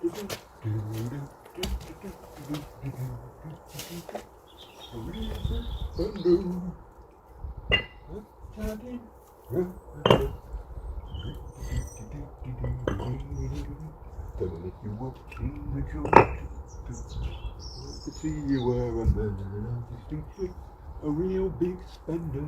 To see you were a man, distinctly a real big spender.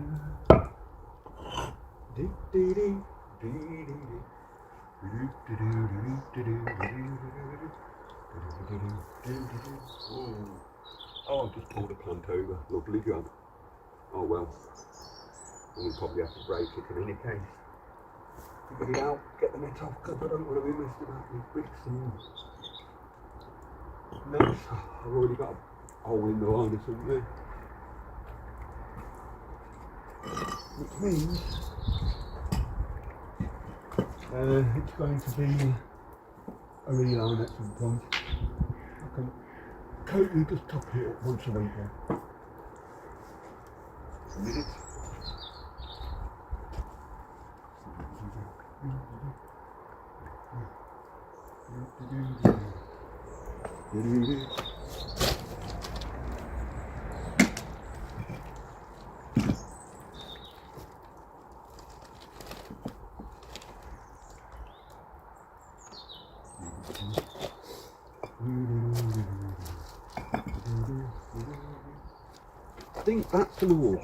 Oh, I've just pulled a plant over. Lovely job. Oh well. We'll probably have to break it in any case. Get it out, get the net off, because I don't want to be messed about with bricks and mess. I've already got a hole in the line or something. Which means it's going to be a reline at some point. I can totally just top it up once a week then. A minute. I think that's an all.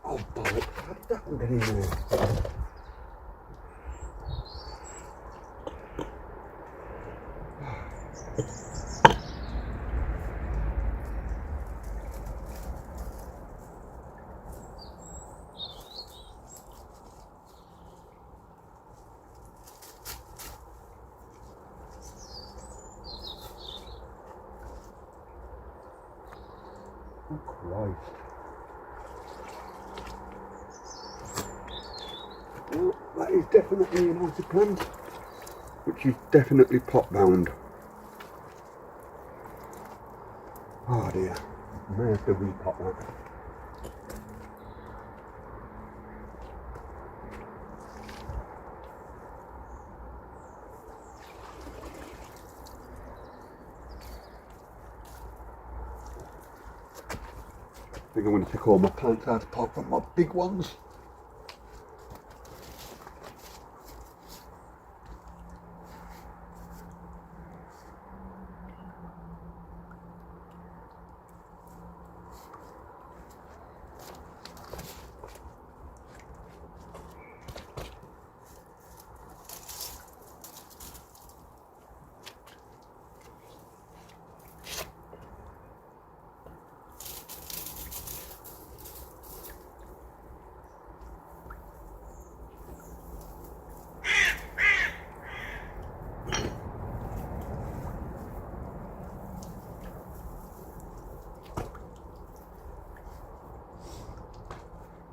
Oh bollocks, how did that one get in there? Oh Christ. Well, that is definitely an outer plant, which is definitely pot bound. Oh dear, I may have to repot that. I think I'm going to take all my plants out apart from my big ones.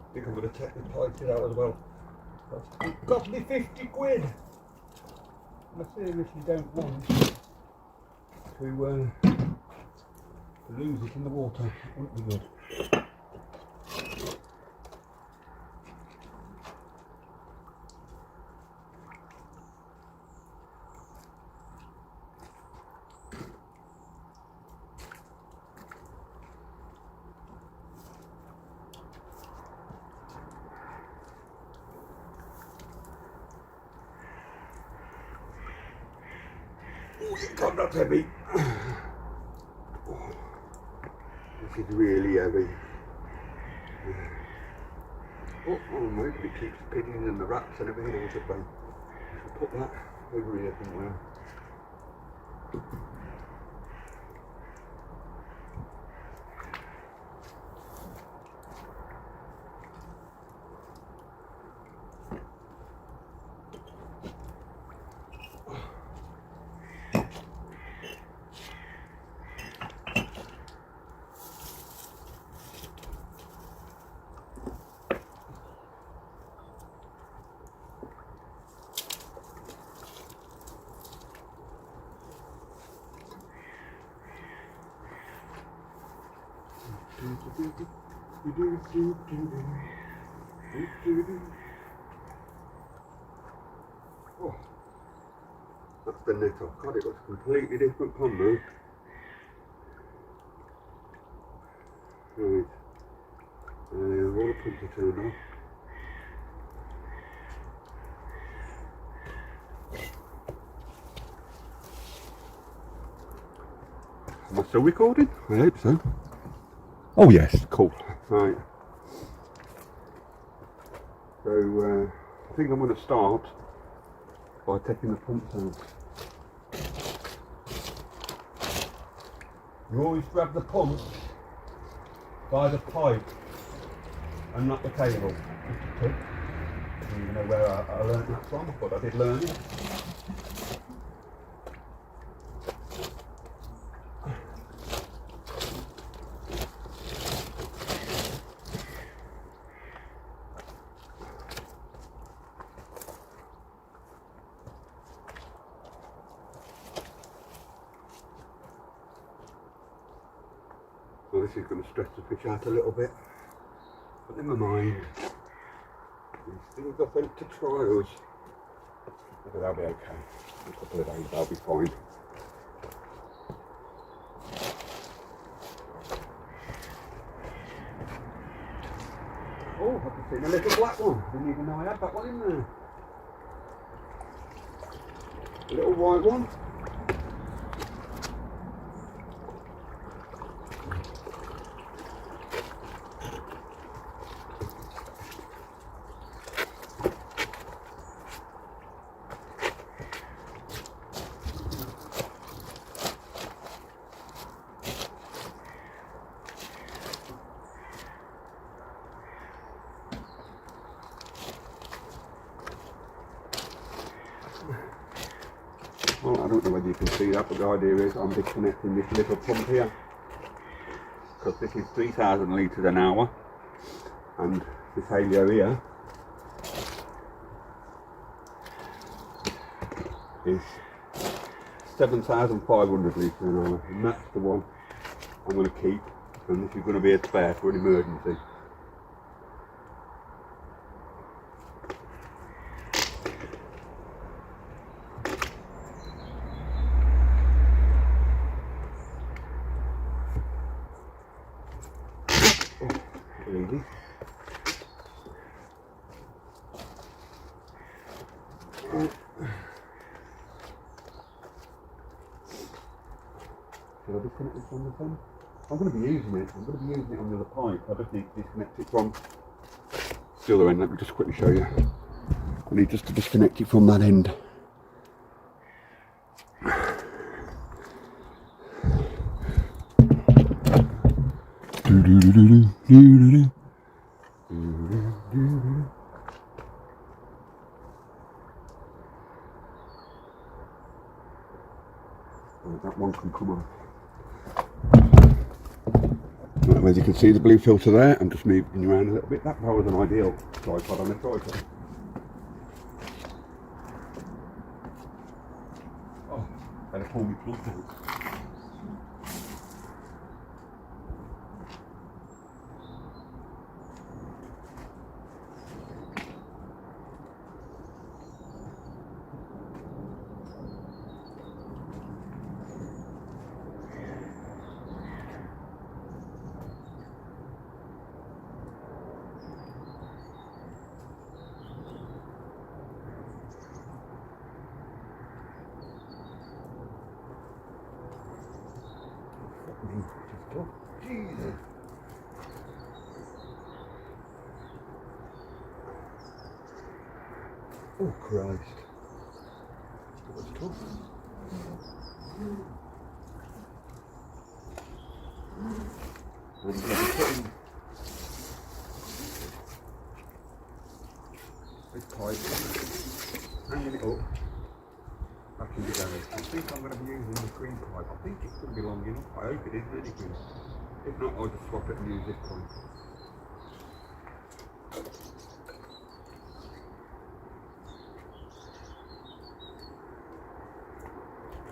I think I'm going to take the pointed out as well. It cost me 50 quid. I seriously don't want to lose it in the water. It wouldn't be good. Oh, God, that's heavy. Oh, this is really heavy. Oh my, it keeps the pigeons and the rats and everything else at bay. I should put that over here somewhere. Oh. That's the net off. God, it looks completely different pond now. Right. All the pumps are turned off. Am I still recording? I hope so. Oh yes, cool. Right. So I think I'm going to start by taking the pumps out. You always grab the pump by the pipe and not the cable. Just a tip. I don't even know where I learned that from, but I did learn it. Well, this is going to stretch the fish out a little bit, but never mind. These things are sent to trials. But they'll be okay. In a couple of days they'll be fine. Oh, I've just seen a little black one. Didn't even know I had that one in there. A little white one. Well, I don't know whether you can see that, but the idea is I'm disconnecting this little pump here, because this is 3,000 litres an hour, and this Halio here is 7,500 litres an hour, and that's the one I'm going to keep, and this is going to be a spare for an emergency. Easy. Should I disconnect it from the phone? I'm going to be using it. I'm going to be using it on the other pipe. I just need to disconnect it from the other end. Let me just quickly show you. I need just to disconnect it from that end. That one can come off. Right, as you can see the blue filter there, I'm just moving around a little bit. That was an ideal tripod on a tripod. Oh, better pull me plug out. Jesus. Oh Christ. That was tough. I'm going to be putting this pipe, hanging it up back in the garage. I think I'm going to be using the green pipe. I think it's going to be long enough. I hope it is really good. If not, I'll just swap it and use this pipe.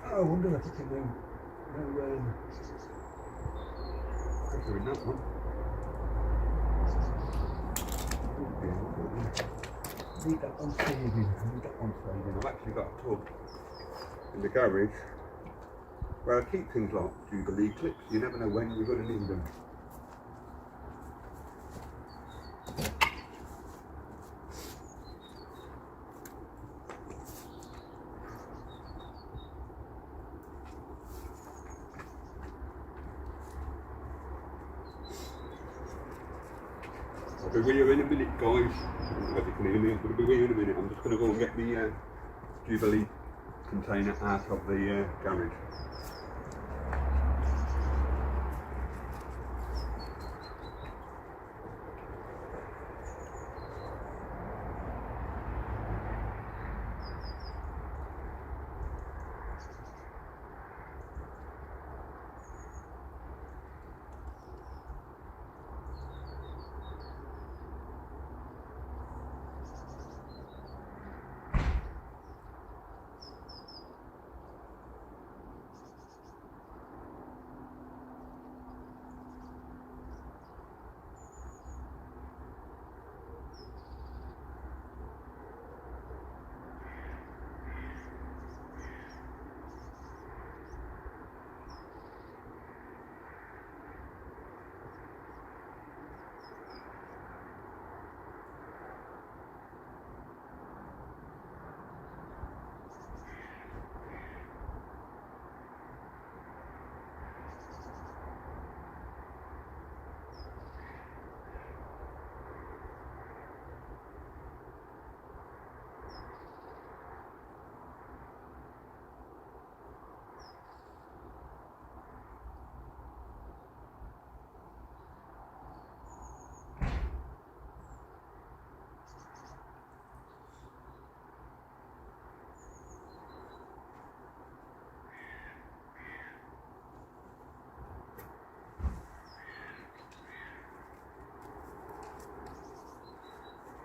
Oh, I wonder if I can do pressure in that one. Need that one saving. I've actually got a tub in the garage where I keep things like Jubilee clips. You never know when you're going to need them. I'll be with you in a minute, guys. I don't know if you can hear me. I'm going to be with you in a minute. I'm just going to go and get the Jubilee container out of the garage.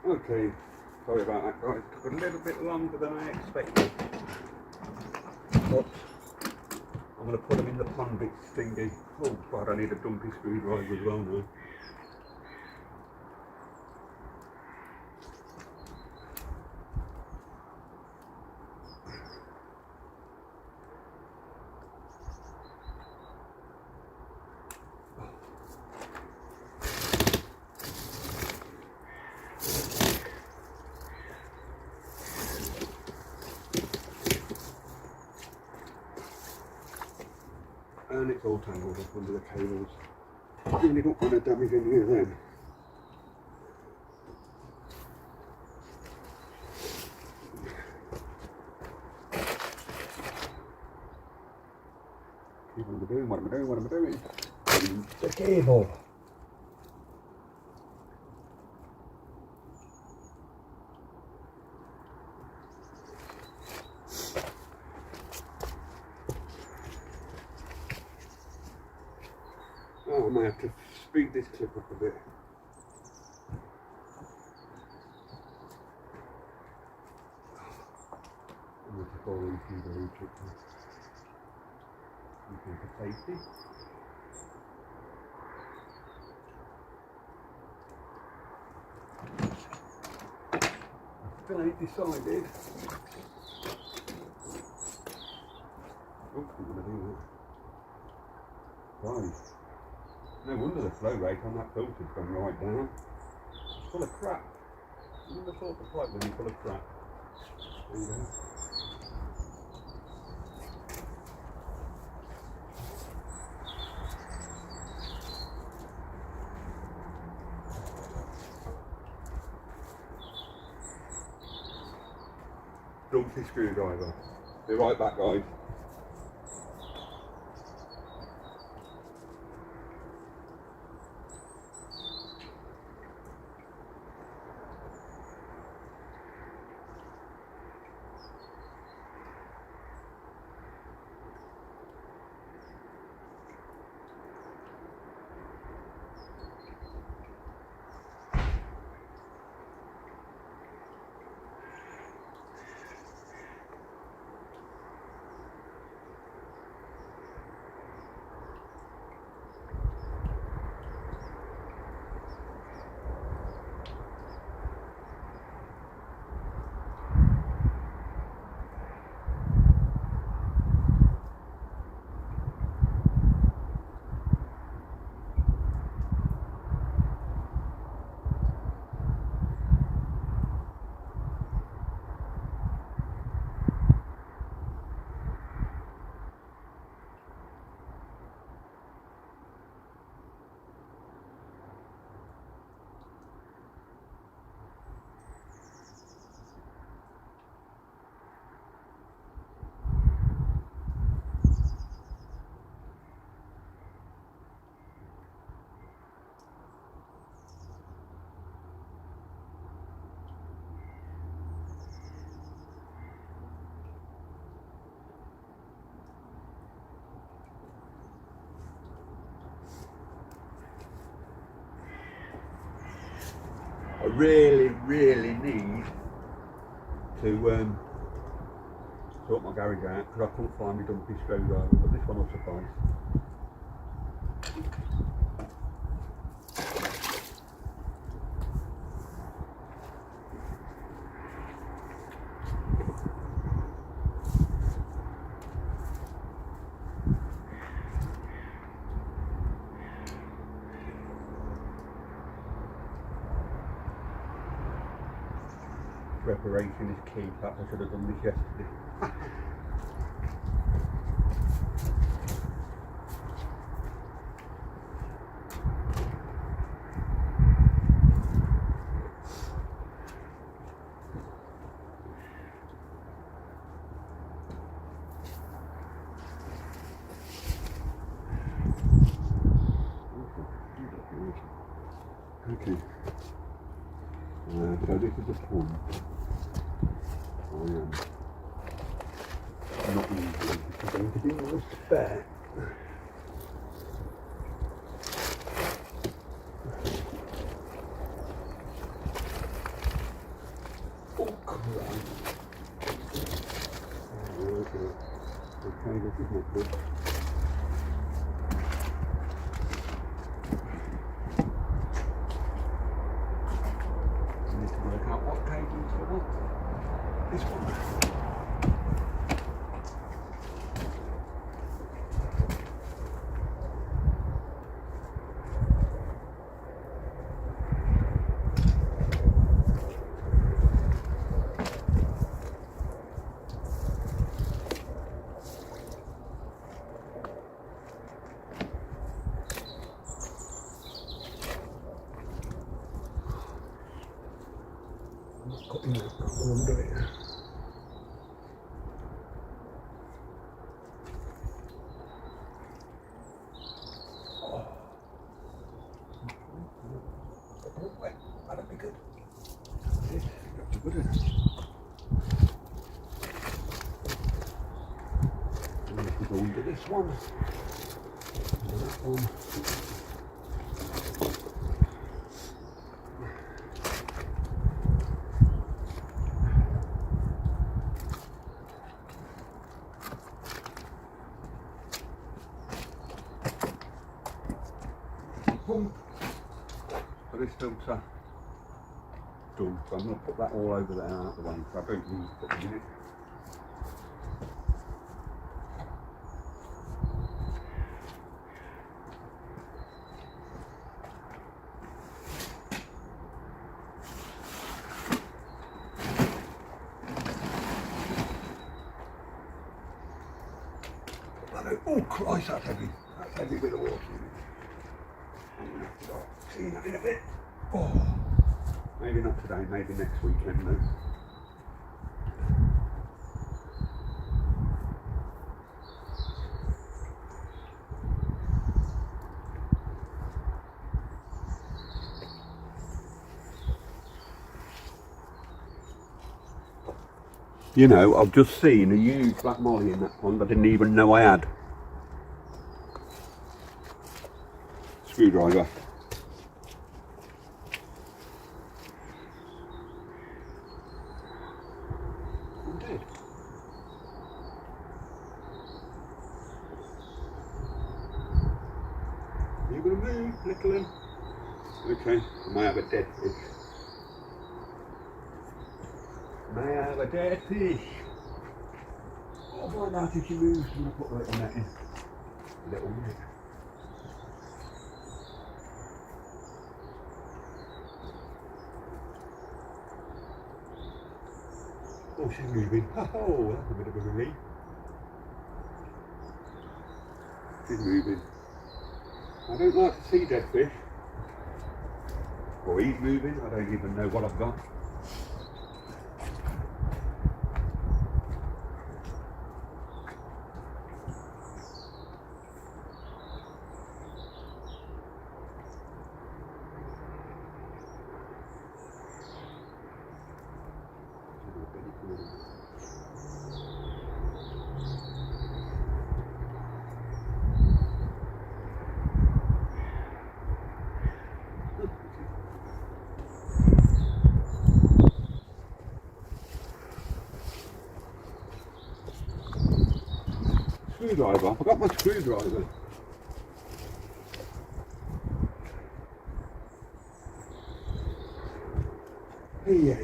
Okay, sorry about that, guys. It took a little bit longer than I expected. But I'm going to put them in the pond bit thingy. Oh God, I need a dumpy screwdriver as well now. And it's all tangled up under the cables. Really don't want to damage any of them. What am I doing? What am I doing? What am I doing? The cable. Oh, I might have to speed this clip up a bit. I'm going to fall into the root for safety. I still ain't decided. Oh, I'm going to do that. Right. No wonder the flow rate on that filter's gone right down. It's full of crap. You never thought the pipe would be full of crap. There you go. Dumpy screwdriver. Be right back, guys. really need to sort my garage out because I couldn't find my dumpy screwdriver, but this one will suffice. Preparation is key. Perhaps I should have done this yesterday. Okay. So this is the pond. I am not easy. This is going to be my spare. Oh, Christ. Okay, this is not good. I need to work out what cables I want. This one. Cutting that under it. That'd be good. That's good, isn't it? And then if we go into this one, into that one. So this filter done, so I'm going to put that all over there out of the way, so I don't need to put them in it. Oh Christ, that's heavy. That's heavy bit of water in it. I'm going to have to start seeing that in a bit. Oh, maybe not today, maybe next weekend though. You know, I've just seen a huge black molly in that pond I didn't even know I had. Screwdriver. I'm dead. Are you going to move, little one? Okay, I may have a dead fish. May I have a dead fish? I'll find out if she moves when I put the little net in. Little net. Oh, she's moving. Oh, that's a bit of a relief. She's moving. I don't like to see dead fish. Or he's moving. I don't even know what I've got. screwdriver. I forgot my screwdriver. Yeah.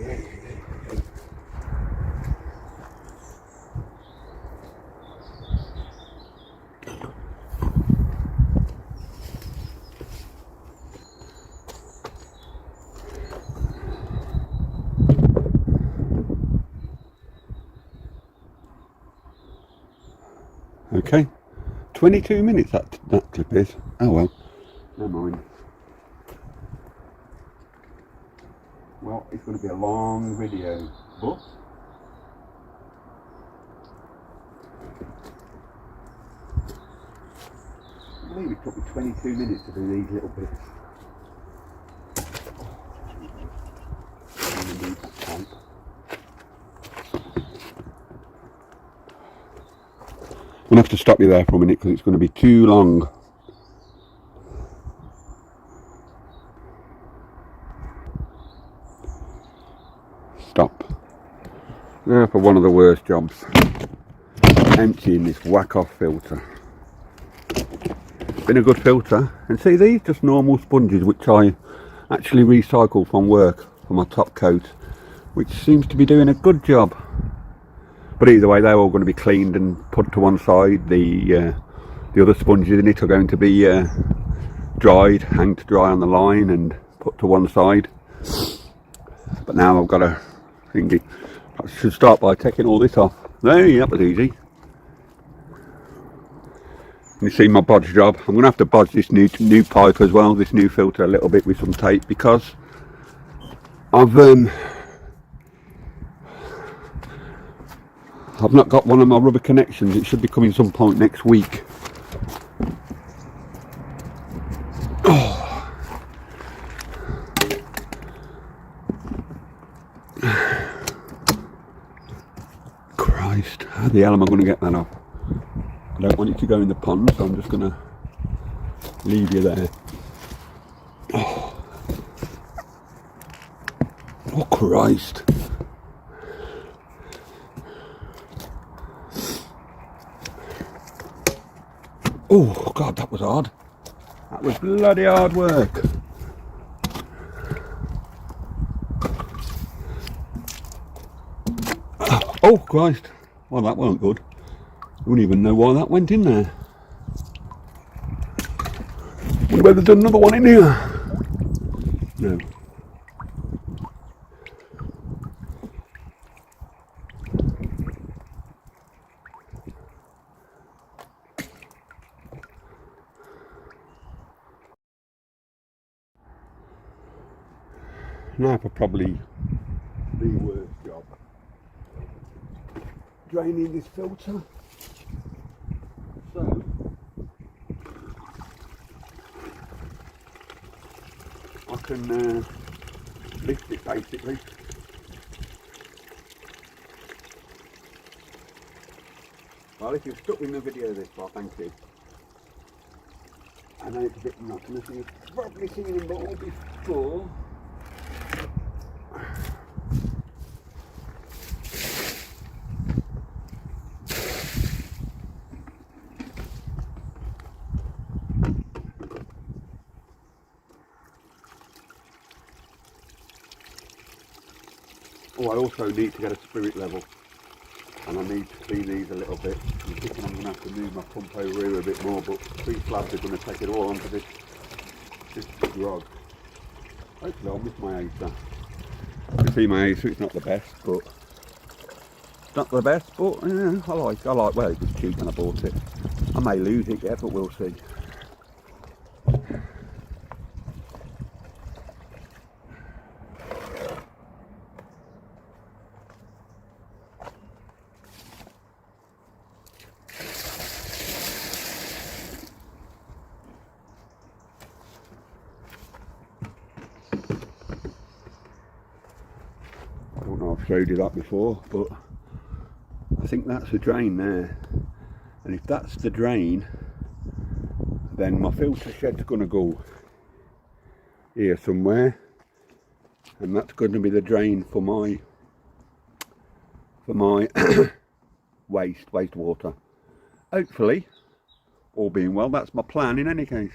Okay, 22 minutes that clip is. Oh well, never mind. Well, it's going to be a long video, but I believe it took me 22 minutes to do these little bits. I'm going to need that tape. I'm going to have to stop you there for a minute because it's going to be too long. Stop. Now for one of the worst jobs. Emptying this whack-off filter. It's been a good filter. And see, these just normal sponges which I actually recycle from work for my top coat, which seems to be doing a good job. But either way, they're all going to be cleaned and put to one side. The other sponges in it are going to be dried, hanged to dry on the line and put to one side. But now I've got a thingy. I should start by taking all this off. Hey, that was easy. You see my bodge job. I'm going to have to bodge this new pipe as well, this new filter a little bit with some tape, because I've not got one of my rubber connections. It should be coming some point next week. Oh. Christ, how the hell am I going to get that off? I don't want it to go in the pond, so I'm just going to leave you there. Oh, oh Christ. Oh God, that was hard. That was bloody hard work. Oh Christ. Well, that wasn't good. I don't even know why that went in there. Wonder whether there's another one in here. No. Now for probably the worst job. Draining this filter. So I can lift it basically. Well, if you've stuck with the video this far, thank you. I know it's a bit monotonous, you've probably seen them all before. Oh, I also need to get a spirit level, and I need to clean these a little bit. I'm thinking I'm going to have to move my pump over here a bit more, but 3 slabs are going to take it all onto this rod. Hopefully I'll miss my acer. You can see my acer, it's not the best, but yeah, I like, well, it was cheap when I bought it. I may lose it yet, but we'll see. I don't know, I've showed you that before, but I think that's the drain there. And if that's the drain, then my filter shed's going to go here somewhere, and that's going to be the drain for my wastewater. hopefully, all being well, that's my plan in any case.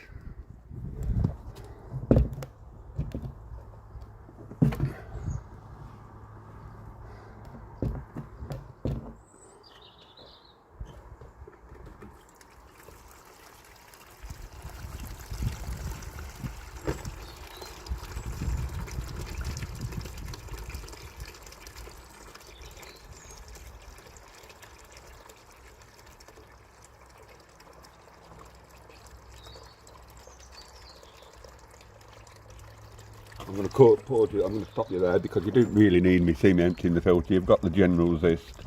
I'm going to pause you. I'm going to stop you there because you don't really need me see me emptying the filter. You've got the general zest.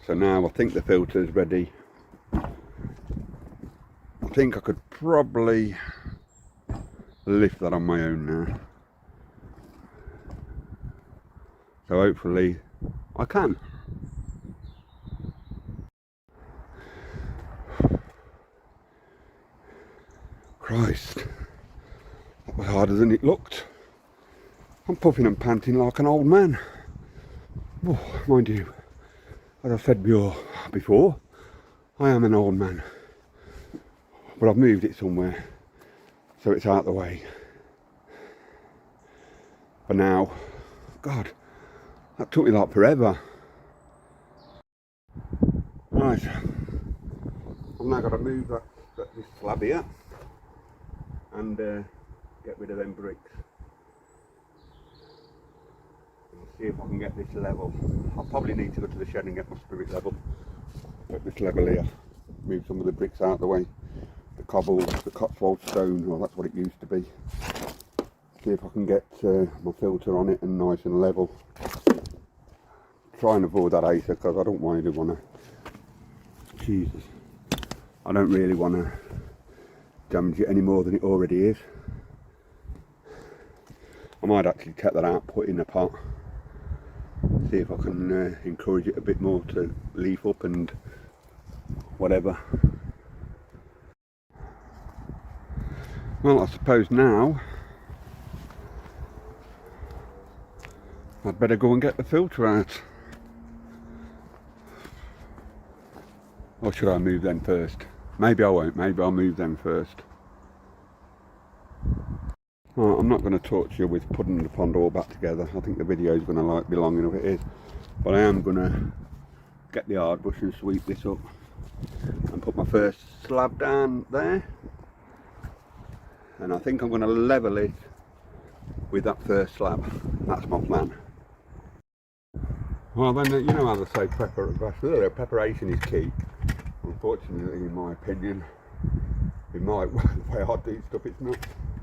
So now I think the filter's ready. I think I could probably lift that on my own now. So hopefully I can. Christ, that was harder than it looked. I'm puffing and panting like an old man. Oh, mind you, as I've said before, I am an old man. But I've moved it somewhere, so it's out of the way. But now, God, that took me like forever. Right, I've now got to move this slab here and get rid of them bricks. And see if I can get this level. I'll probably need to go to the shed and get my spirit level. At this level here, move some of the bricks out of the way. The cobble, the Cotswold stone, well that's what it used to be. See if I can get my filter on it and nice and level. Try and avoid that acer because I don't want to Jesus, I don't really want to damage it any more than it already is. I might actually take that out, put it in a pot, see if I can encourage it a bit more to leaf up and whatever. Well, I suppose now I'd better go and get the filter out. Or should I move them first? Maybe I won't, maybe I'll move them first. Right, I'm not going to torture you with putting the pond all back together. I think the video is going to be long enough, it is. But I am going to get the hard brush and sweep this up and put my first slab down there. And I think I'm going to level it with that first slab. That's my plan. Well then, you know how they say preparation is key. Unfortunately, in my opinion, the way I do stuff, it's not.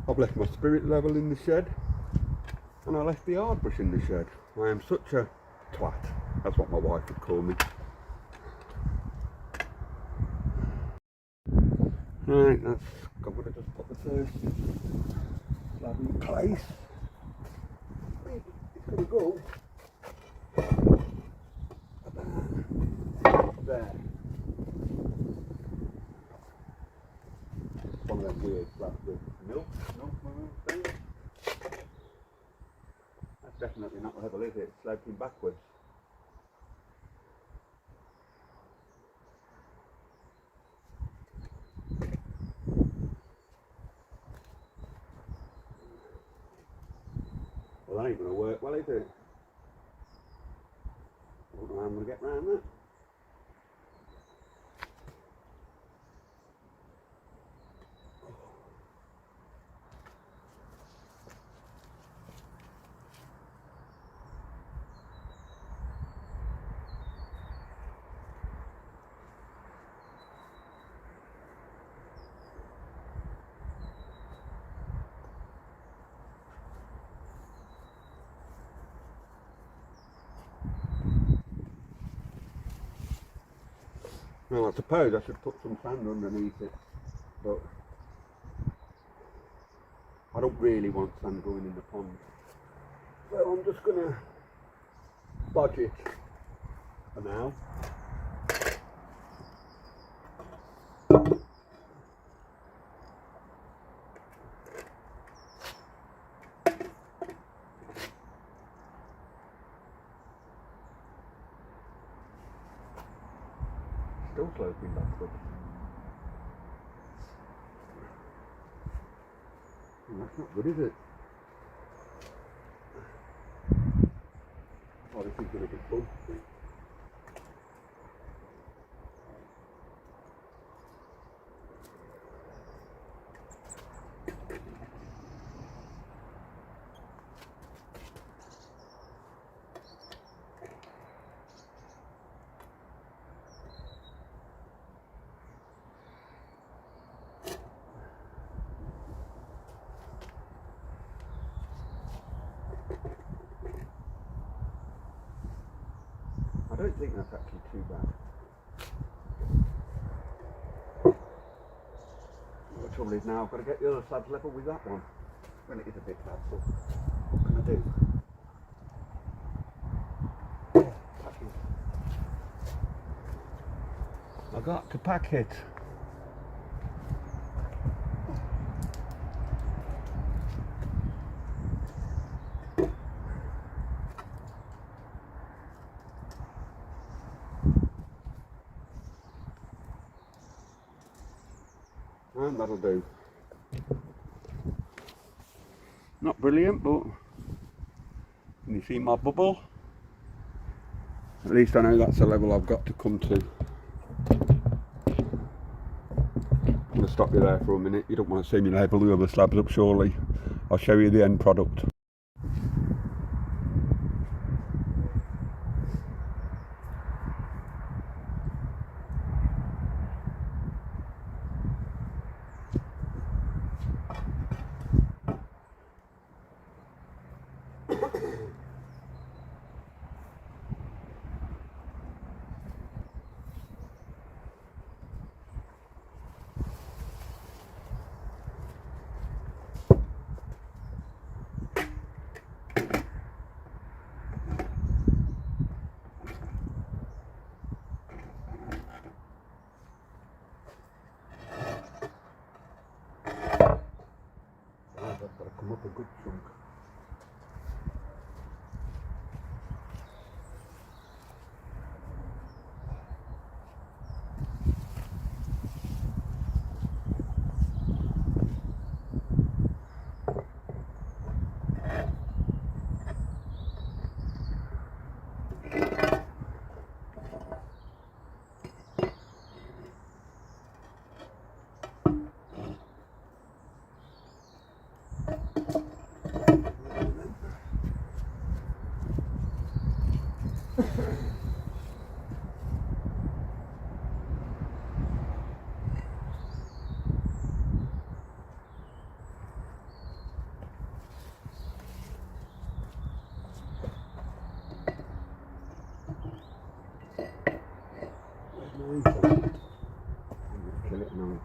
I've left my spirit level in the shed and I left the hard brush in the shed. I am such a twat. That's what my wife would call me. Right, I'm going to just put the first slab in place. It's going to go about there. One of them weird slabs with milk thing. That's definitely not level, is it? It's sloping backwards. Well, that ain't going to work well, is it? I don't know how I'm going to get round that. Well, I suppose I should put some sand underneath it, but I don't really want sand going in the pond. So I'm just going to bodge it for now. still sloping backwards. That's not good, is it? Oh, this is going to be fun. I don't think that's actually too bad. The trouble is now I've got to get the other slabs level with that one. Well, it is a bit bad, but what can I do? Packing. I got to pack it. And that'll do. Not brilliant, but can you see my bubble? At least I know that's the level I've got to come to. I'm going to stop you there for a minute. You don't want to see me label the other slabs up, surely. I'll show you the end product. I've got to come up a good chunk. Kill it now.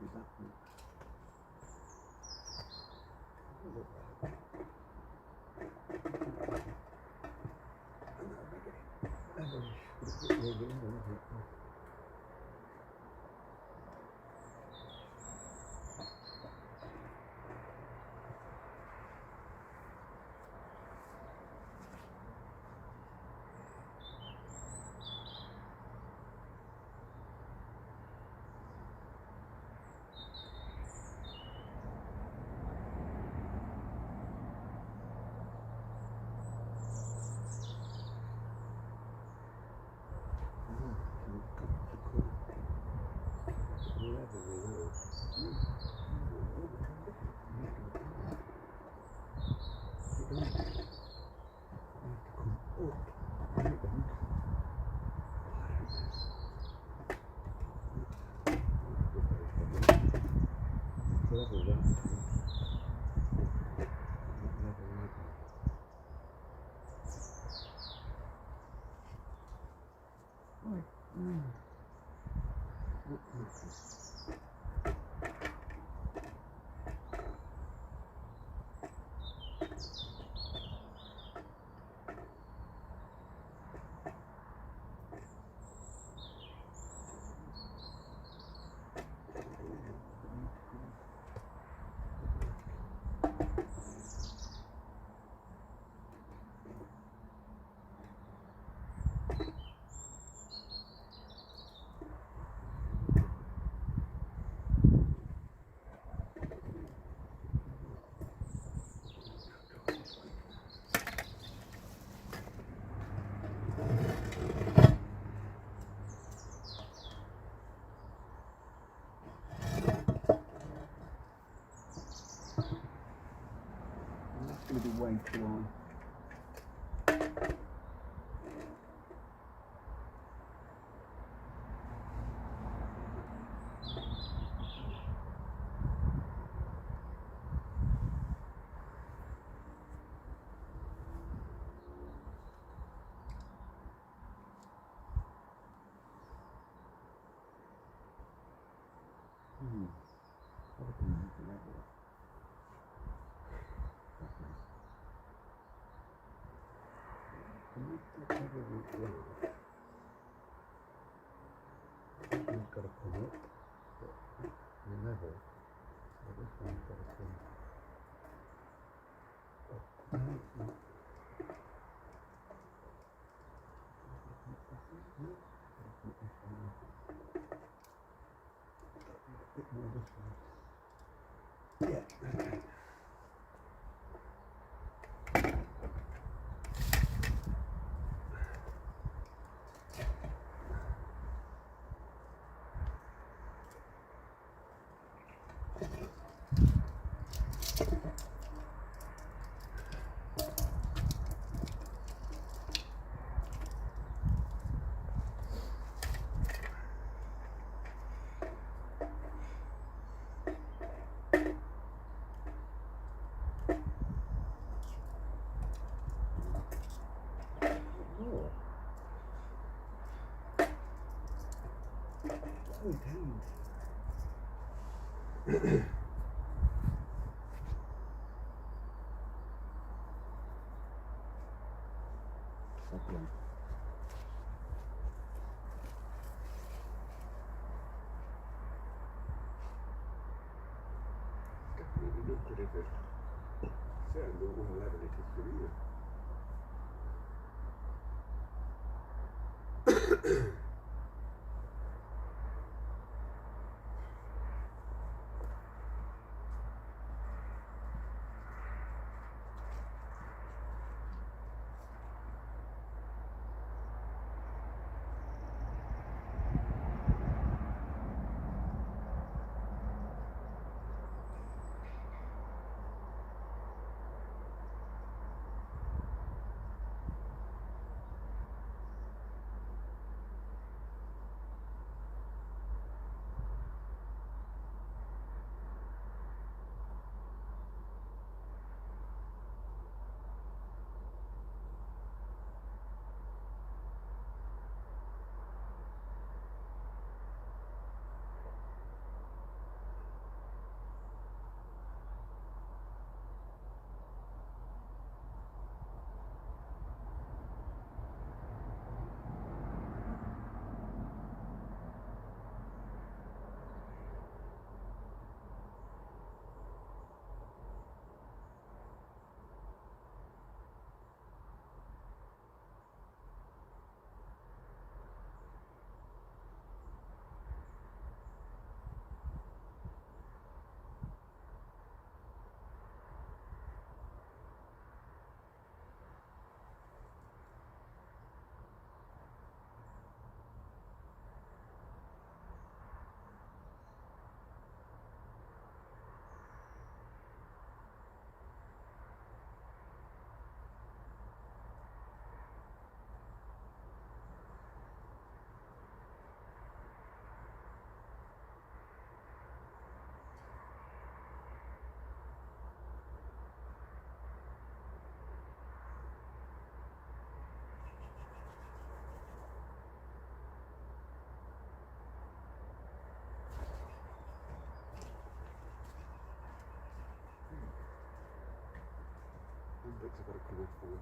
is that? Going to be way too long. It's got to come up, but the level, so this one's got to come up. A bit more this one. Yeah, okay. Oh, damn. Okay. Definitely not good, is it? Certainly not what level it is for you. because I've got to come off for it.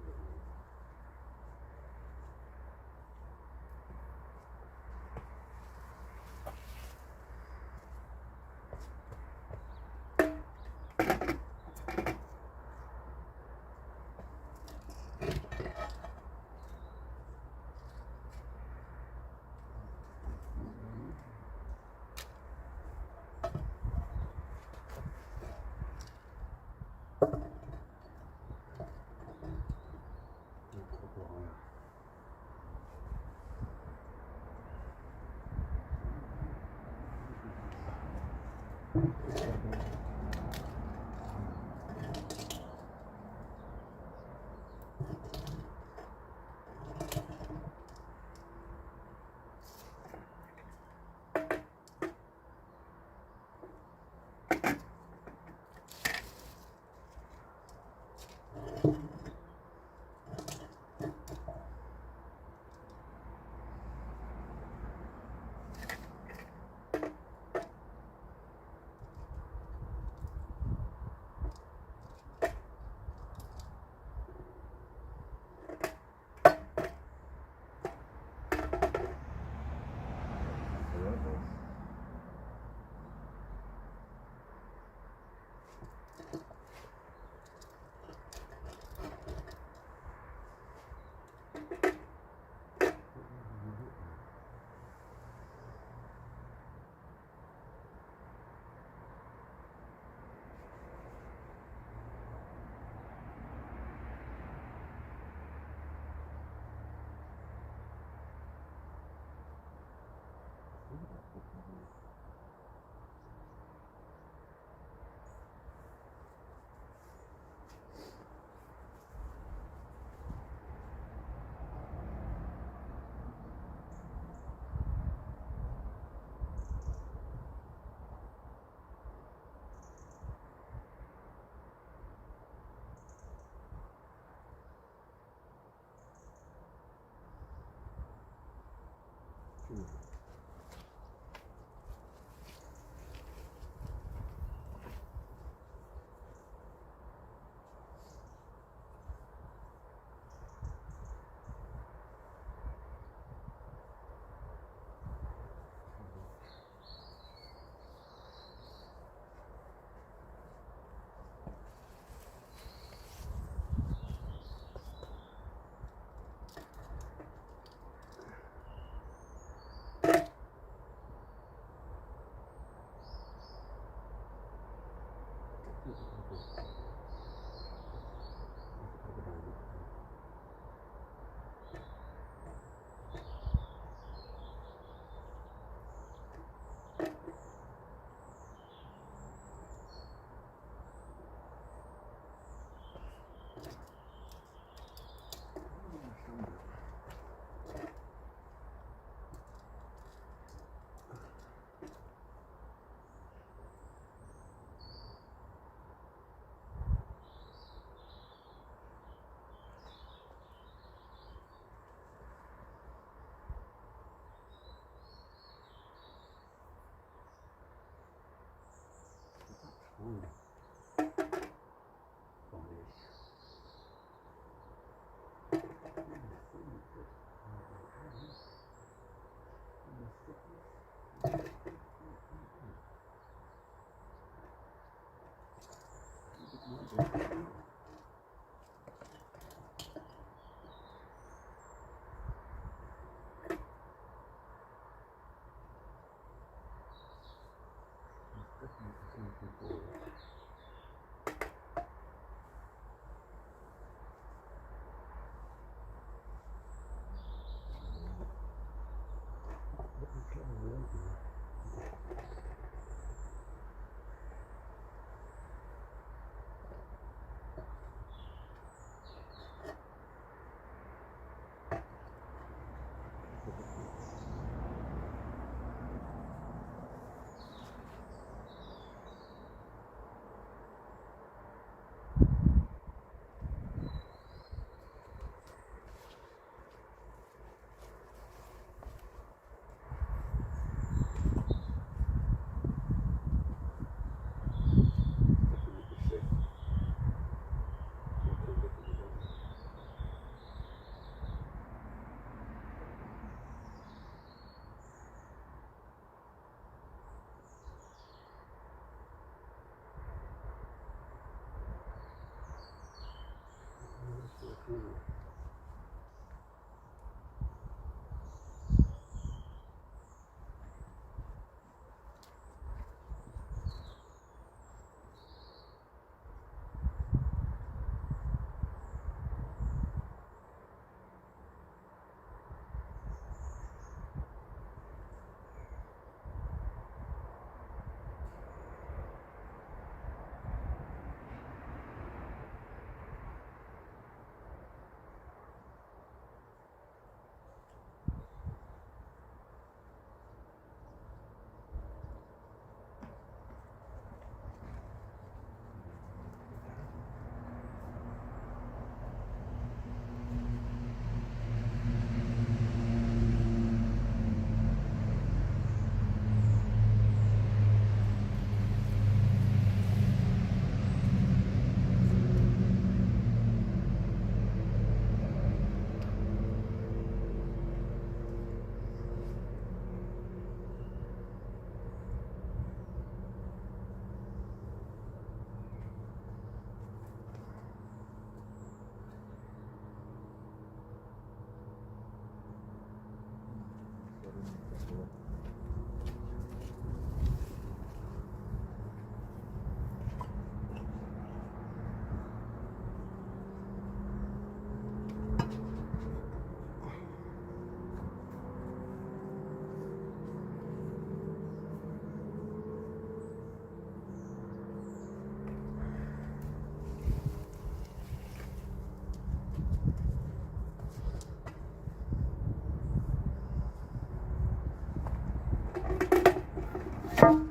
Nowhere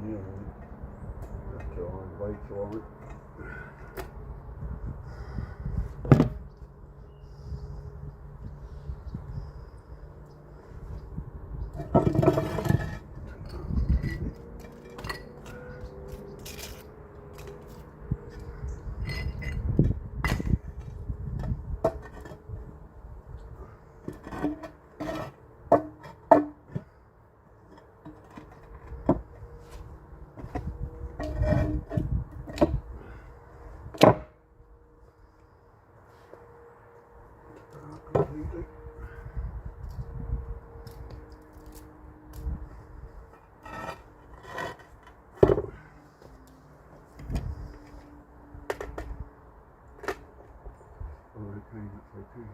near one. That's alright, weight's alright. Completely. Oh, okay, that's okay.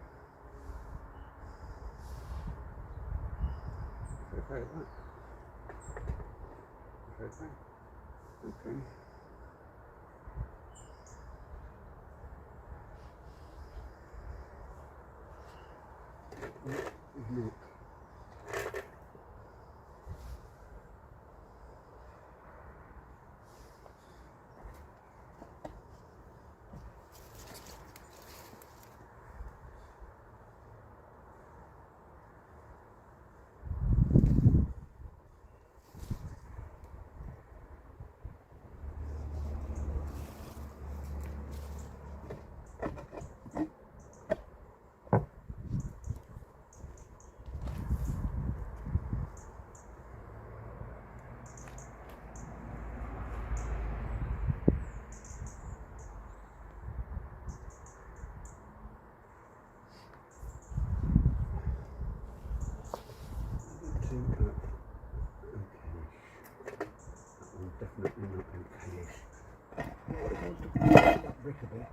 It's okay, that. It's okay. Okay. It's not. Definitely not okay-ish. What it wants to push that brick a bit.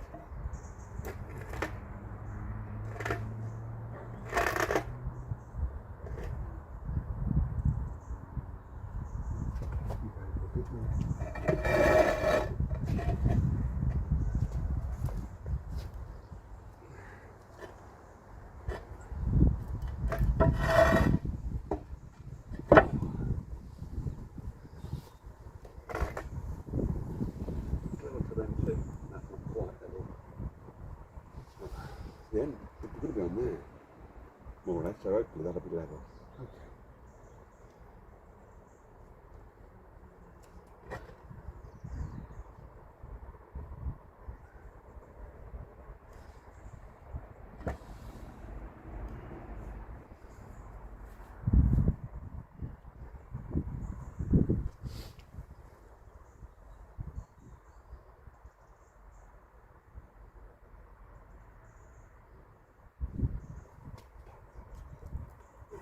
You go for a bit more. The end, we're going to be on there, more or less, so hopefully that'll be level. Okay.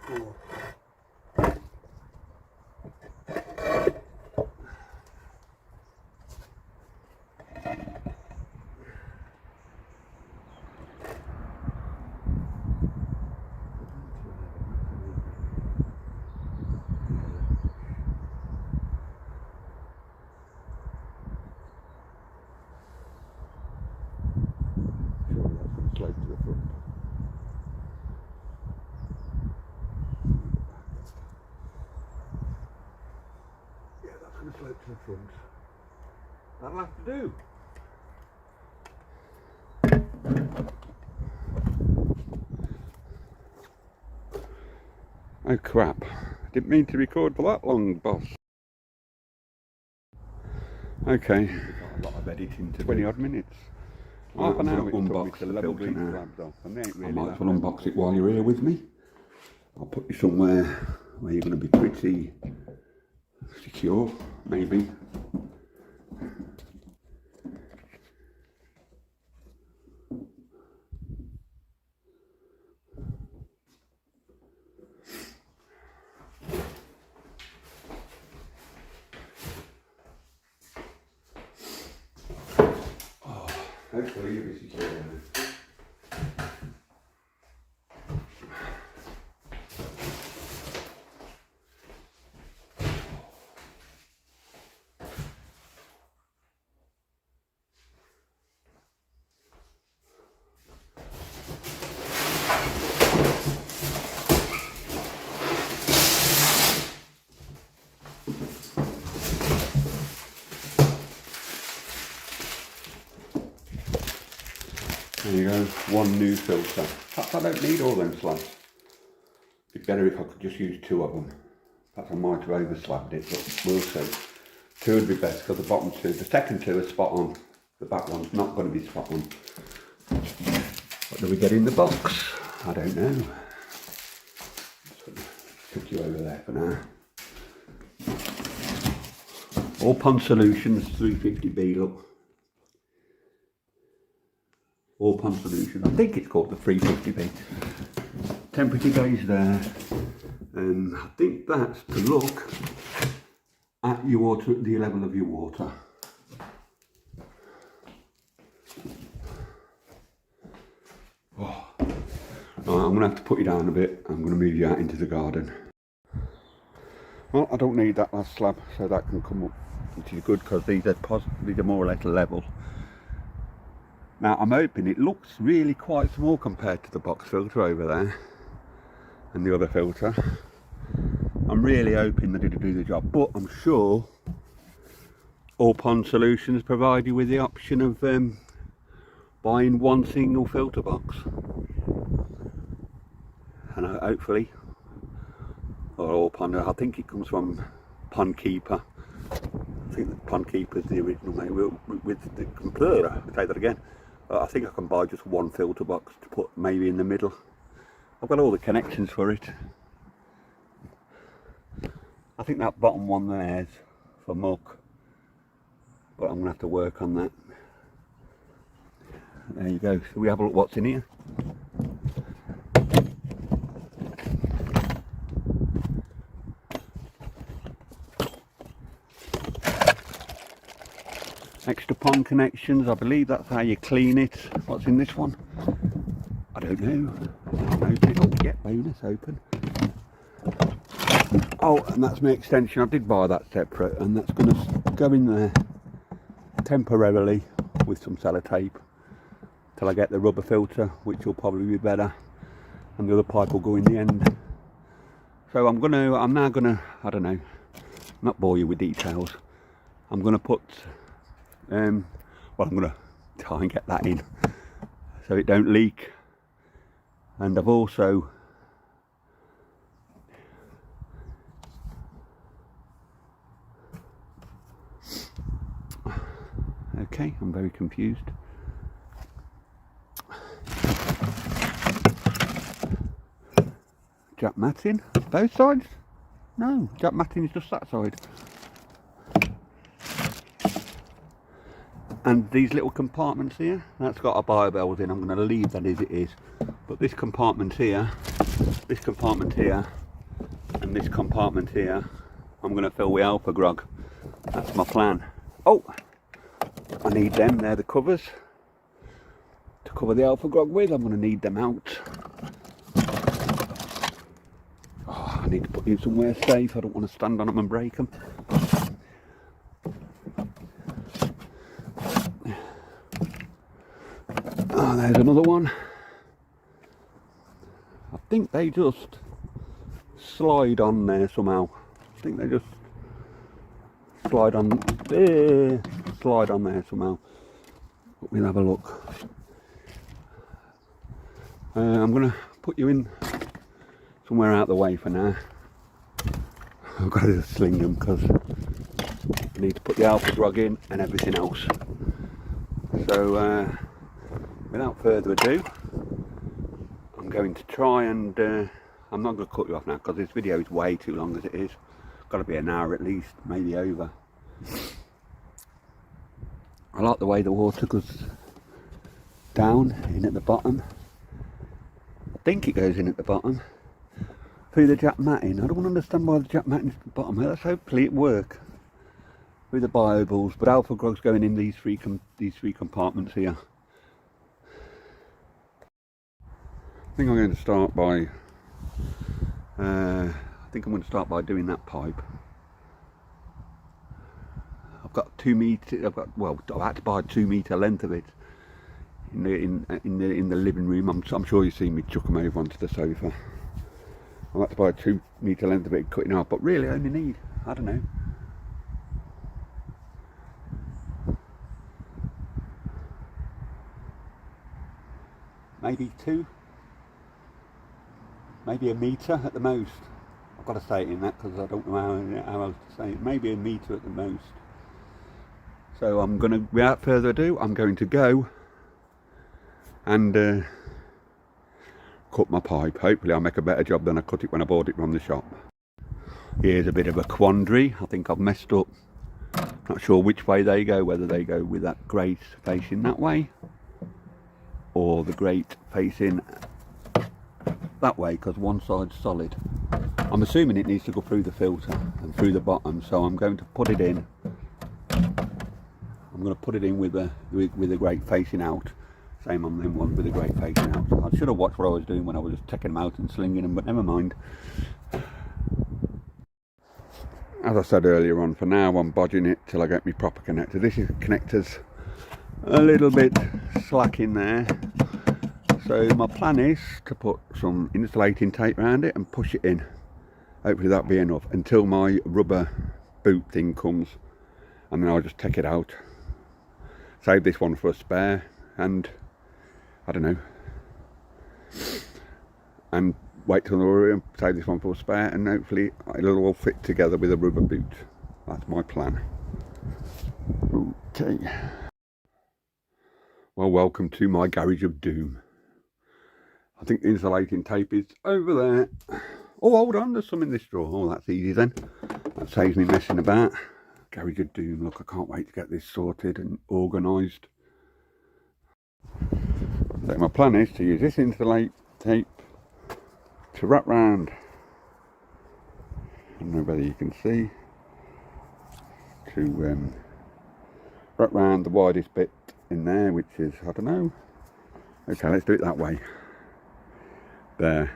Cool. Surely that's going to slope to the front. Yeah, that's going to slope to the front. That'll have to do. Oh crap, didn't mean to record for that long, boss. Okay, A lot of editing to 20 do. odd minutes. Half Half an an hour hour it's unbox took me to the level filter these now. slabs off, and they ain't I really might that as well heavy. unbox it while you're here with me. I'll put you somewhere where you're going to be pretty secure, maybe. Oh, hopefully you'll be secure then. There you go, one new filter. Perhaps I don't need all them slabs. It'd be better if I could just use 2 of them. Perhaps I might have over-slabbed it, but we'll see. 2 would be best because the bottom 2, the second 2 are spot on. The back one's not going to be spot on. What do we get in the box? I don't know. Put you over there for now. All Pond Solutions 350B, look. All Pond Solutions, I think it's called the 350B. Temperature gauge there. I think that's to look at your water, the level of your water. Oh. Right, I'm going to have to put you down a bit. I'm going to move you out into the garden. Well, I don't need that last slab, so that can come up, which is good because these are more or less level. Now I'm hoping it looks really quite small compared to the box filter over there and the other filter. I'm really hoping that it'll do the job, but I'm sure All Pond Solutions provide you with the option of buying one single filter box, and hopefully, or All Pond, I think it comes from Pond Keeper. I think that Pond Keeper is the original mate with the computer. I'll say that again. I think I can buy just one filter box to put maybe in the middle. I've got all the connections for it. I think that bottom one there's for muck, but I'm going to have to work on that. There you go. So we have a look what's in here. Extra pond connections, I believe that's how you clean it. What's in this one? I don't know. Open it. Oh, yeah, bonus, open. Oh, and that's my extension. I did buy that separate, and that's going to go in there temporarily with some sellotape till I get the rubber filter, which will probably be better, and the other pipe will go in the end. So I'm now gonna, I don't know, not bore you with details. I'm gonna put well, I'm going to try and get that in so it don't leak, and I've also okay, I'm very confused. Jack matting both sides? No, jack matting is just that side. And these little compartments here, that's got a biobells in. I'm going to leave that as it is. But this compartment here, and this compartment here, I'm going to fill with alpha grog. That's my plan. Oh, I need them. They're the covers to cover the alpha grog with. I'm going to need them out. Oh, I need to put you somewhere safe. I don't want to stand on them and break them. Oh, there's another one. I think they just slide on there somehow. I think they just slide on there somehow. But we'll have a look. I'm going to put you in somewhere out of the way for now. I've got to sling them because I need to put the alpha grog in and everything else. So without further ado, I'm going to try and I'm not going to cut you off now because this video is way too long as it is. Got to be an hour at least, maybe over. I like the way the water goes down in at the bottom. I think it goes in at the bottom through the jack matting. I don't understand why the jack matting is at the bottom. Let's hopefully it work with the bioballs, but alpha grog's going in these three compartments here. I think I'm going to start by doing that pipe. I've got 2 metre. I've had to buy a 2 metre length of it in the living room. I'm sure you've seen me chuck them over onto the sofa. I've had to buy a 2 metre length of it and cut it off, but really I only need, I don't know, maybe 2, maybe a metre at the most. I've got to say it in that because I don't know how else to say it. Maybe a metre at the most. So I'm going to, without further ado, I'm going to go and cut my pipe. Hopefully I'll make a better job than I cut it when I bought it from the shop. Here's a bit of a quandary. I think I've messed up. Not sure which way they go, whether they go with that grate facing that way or the grate facing that way, because one side's solid. I'm assuming it needs to go through the filter and through the bottom, so I'm going to put it in. I'm going to put it in with the grate facing out. Same on them ones with the grate facing out. I should have watched what I was doing when I was just taking them out and slinging them, but never mind. As I said earlier on, for now I'm bodging it till I get my proper connector. This is connector's a little bit slack in there. So my plan is to put some insulating tape around it and push it in. Hopefully that'll be enough until my rubber boot thing comes, and then I'll just take it out. Save this one for a spare, and I don't know, and wait till the save this one for a spare, and hopefully it'll all fit together with a rubber boot. That's my plan. Okay. Well, welcome to my garage of doom. I think the insulating tape is over there. Oh, hold on, there's some in this drawer. Oh, that's easy then. That saves me messing about. Garage of doom. Look, I can't wait to get this sorted and organised. So my plan is to use this insulate tape to wrap round. I don't know whether you can see. To wrap round the widest bit in there, which is, I don't know. Okay, let's do it that way. There.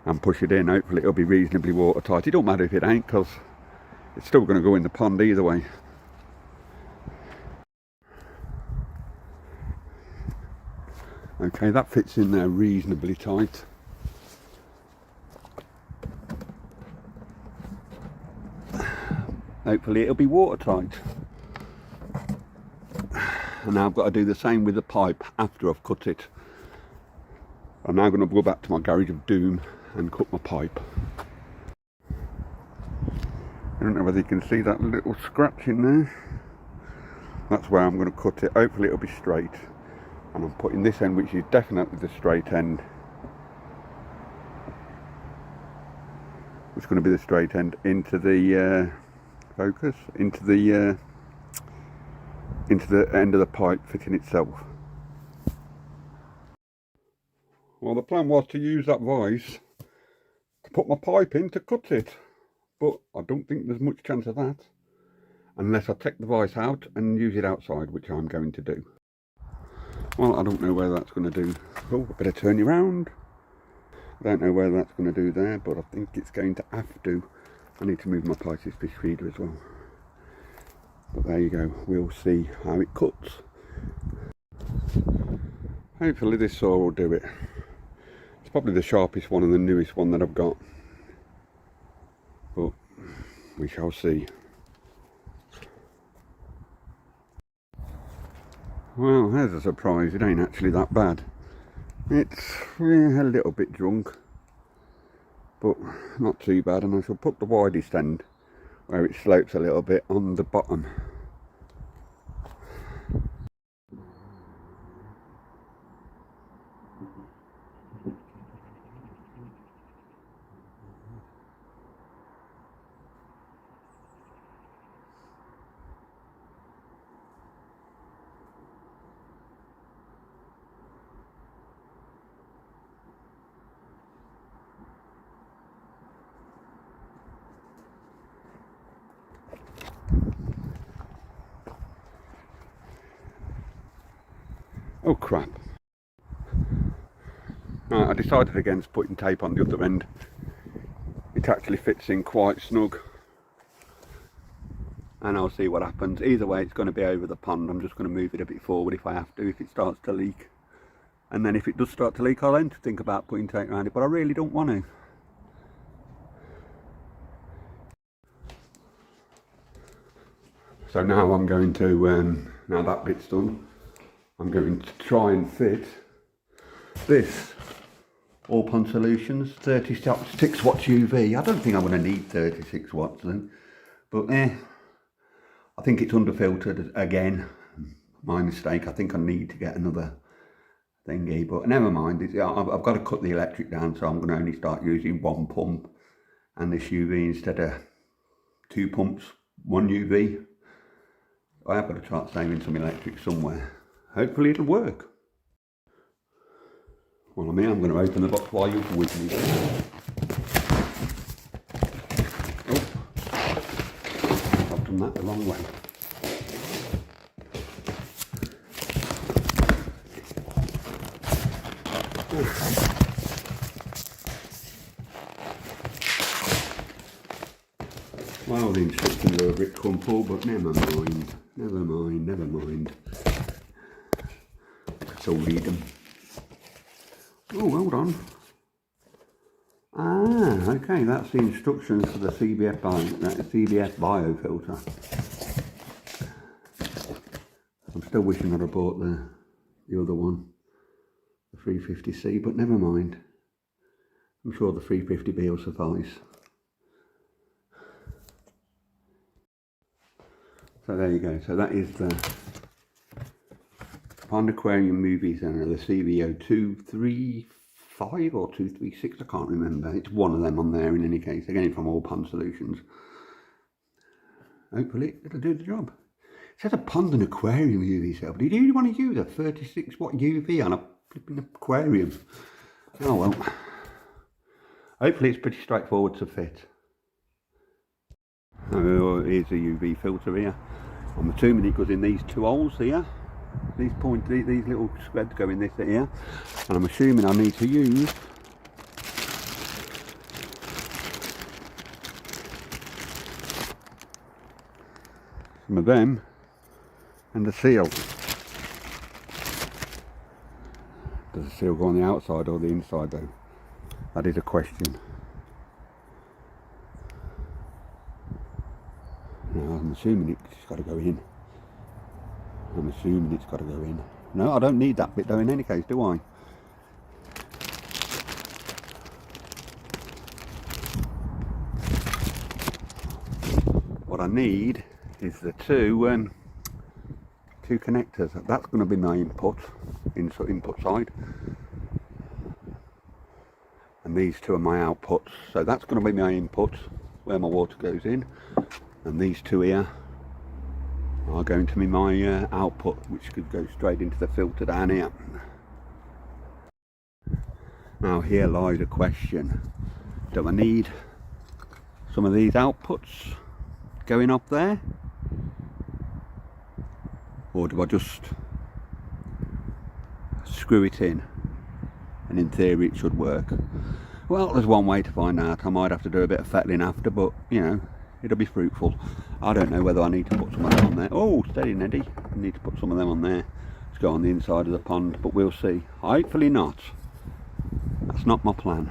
And push it in. Hopefully it'll be reasonably watertight. It don't matter if it ain't, because it's still going to go in the pond either way. Okay, that fits in there reasonably tight. Hopefully it'll be watertight. And now I've got to do the same with the pipe after I've cut it. I'm now going to go back to my garage of doom and cut my pipe. I don't know whether you can see that little scratch in there. That's where I'm going to cut it. Hopefully it'll be straight. And I'm putting this end, which is definitely the straight end. It's going to be the straight end into the focus, into the end of the pipe fitting itself. Well, the plan was to use that vise to put my pipe in to cut it, but I don't think there's much chance of that unless I take the vise out and use it outside, which I'm going to do. Well, I don't know where that's going to do. Oh, I better turn you round. I don't know where that's going to do there, but I think it's going to have to. I need to move my Pisces fish feeder as well. But there you go, we'll see how it cuts. Hopefully this saw will do it. It's probably the sharpest one and the newest one that I've got. But we shall see. Well, there's a surprise, it ain't actually that bad. It's a little bit drunk, but not too bad, and I shall put the widest end where it slopes a little bit on the bottom. Oh crap. I decided against putting tape on the other end. It actually fits in quite snug. And I'll see what happens. Either way, it's going to be over the pond. I'm just going to move it a bit forward if I have to, if it starts to leak. And then if it does start to leak, I'll then think about putting tape around it, but I really don't want to. So now I'm going to, now that bit's done, I'm going to try and fit this All Pond Solutions 36 watts UV. I don't think I'm going to need 36 watts then, but I think it's underfiltered again. My mistake. I think I need to get another thingy, but never mind. I've got to cut the electric down, so I'm going to only start using one pump and this UV instead of 2 pumps, 1 UV. I have got to try saving some electric somewhere. Hopefully it'll work. Well, I'm going to open the box while you're with me. Oh, I've done that the wrong way. Well, the instructions are a bit crumpled, but never mind. Never mind, never mind. So read them. Oh, hold on. Ah, okay, that's the instructions for the CBF biofilter. I'm still wishing I'd have bought the other one, the 350C, but never mind. I'm sure the 350B will suffice. So there you go. So that is the Pond Aquarium Movie Centre, the CVO 235 or 236, I can't remember. It's one of them on there in any case. Again, from All Pond Solutions. Hopefully it'll do the job. It says a pond and aquarium UV cell, but do you really want to use a 36 watt UV on a flipping aquarium? Oh well. Hopefully it's pretty straightforward to fit. Oh, here's a UV filter here. I'm assuming it goes in these 2 holes here. These little squares go in this here, and I'm assuming I need to use some of them and the seal. Does the seal go on the outside or the inside though? That is a question. Now, I'm assuming it's got to go in. I'm assuming it's got to go in. No, I don't need that bit though in any case, do I? What I need is the two connectors. That's going to be my input side. And these 2 are my outputs. So that's going to be my input, where my water goes in. And these 2 here are going to be my output, which could go straight into the filter down here. Now here lies a question. Do I need some of these outputs going up there? Or do I just screw it in? And in theory it should work. Well, there's one way to find out. I might have to do a bit of fettling after, but you know, it'll be fruitful. I don't know whether I need to put some of them on there. Oh, steady Neddy. I need to put some of them on there to go on the inside of the pond, but we'll see. Hopefully not. That's not my plan.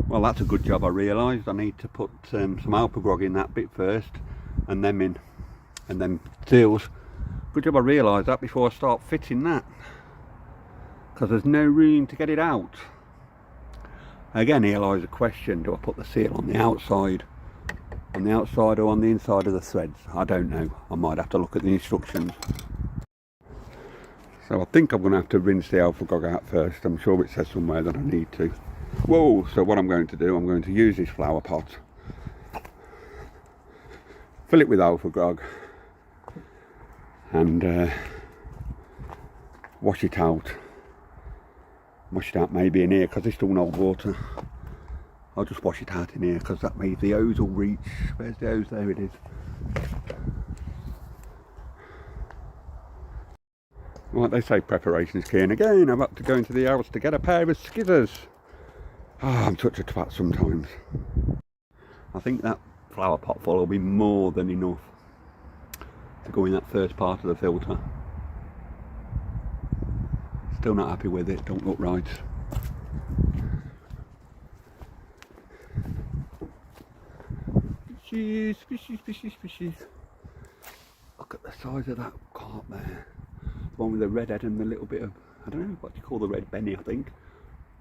Well, that's a good job. I realised I need to put some alpha grog in that bit first, and them in, and then seals. Good job I realised that before I start fitting that, because there's no room to get it out. Again, here lies a question. Do I put the seal on the outside or on the inside of the threads? I don't know. I might have to look at the instructions. So I think I'm going to have to rinse the alpha grog out first. I'm sure it says somewhere that I need to. Whoa, so what I'm going to do, I'm going to use this flower pot, fill it with alpha grog, and wash it out. Wash it out maybe in here, because it's still old water. I'll just wash it out in here, because that means the hose will reach. Where's the hose? There it is. Like they say, preparation is key. And again, I'm up to go into the house to get a pair of skizzers. I'm such a twat sometimes. I think that flower pot full will be more than enough to go in that first part of the filter. Still not happy with it, don't look right. Fishies, fishies, fishies, fishies. Look at the size of that carp there. The one with the red head and the little bit of I don't know what you call the red benny, I think,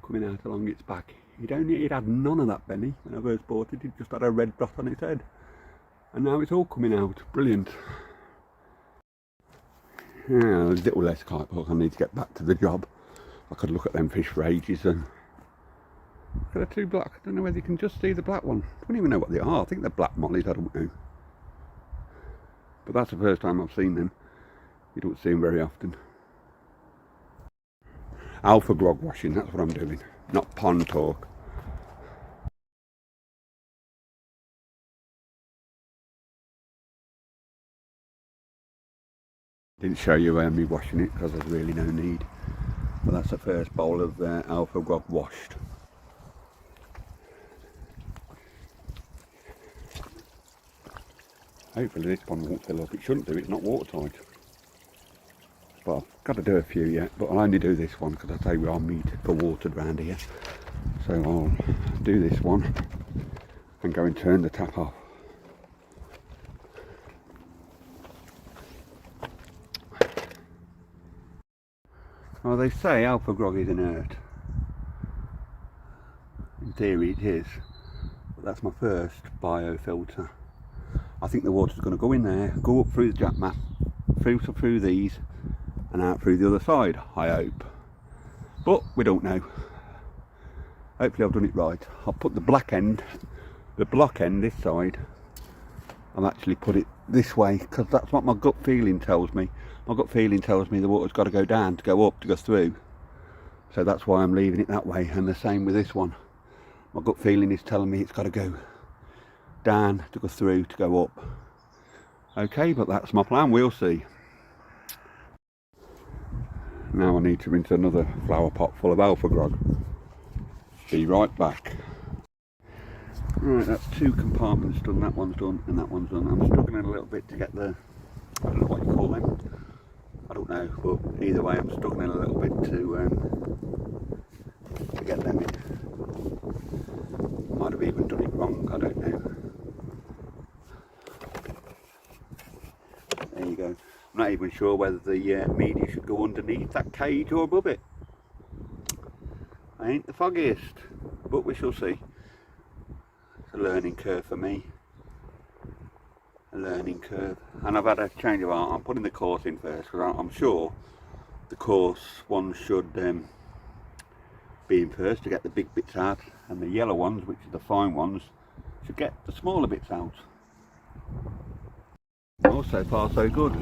coming out along its back. It had none of that benny when I first bought it. It just had a red dot on its head, and now it's all coming out. Brilliant. Yeah, there's a little less kite hook. I need to get back to the job. I could look at them fish for ages. And look at the two black. I don't know whether you can just see the black one. I don't even know what they are. I think they're black mollies. I don't know. But that's the first time I've seen them. You don't see them very often. Alpha grog washing, that's what I'm doing. Not pond talk. Didn't show you me washing it because there's really no need. But that's the first bowl of alpha grog washed. Hopefully this one won't fill up. It shouldn't do, it's not watertight. But I've got to do a few yet, but I'll only do this one because I say we are metered for watered round here. So I'll do this one and go and turn the tap off. Well, they say alpha grog is inert. In theory it is, but that's my first biofilter. I think the water's going to go in there, go up through the jack mat, through these, and out through the other side, I hope. But we don't know. Hopefully I've done it right. I'll put the block end this side. I'll actually put it this way because that's what my gut feeling tells me. My gut feeling tells me the water's got to go down to go up to go through. So that's why I'm leaving it that way, and the same with this one. My gut feeling is telling me it's got to go down to go through to go up. Okay, but that's my plan, we'll see. Now I need to rinse another flower pot full of alpha grog. Be right back. Right, that's 2 compartments done, that one's done and that one's done. I'm struggling a little bit to get the, I don't know what you call them, I don't know, but either way I'm struggling a little bit to get them in. Might have even done it wrong, I don't know. There you go. I'm not even sure whether the media should go underneath that cage or above it. I ain't the foggiest, but we shall see. It's a learning curve for me. A learning curve. And I've had a change of heart. I'm putting the course in first because I'm sure the course ones should be in first to get the big bits out, and the yellow ones, which are the fine ones, should get the smaller bits out. Well, so far so good.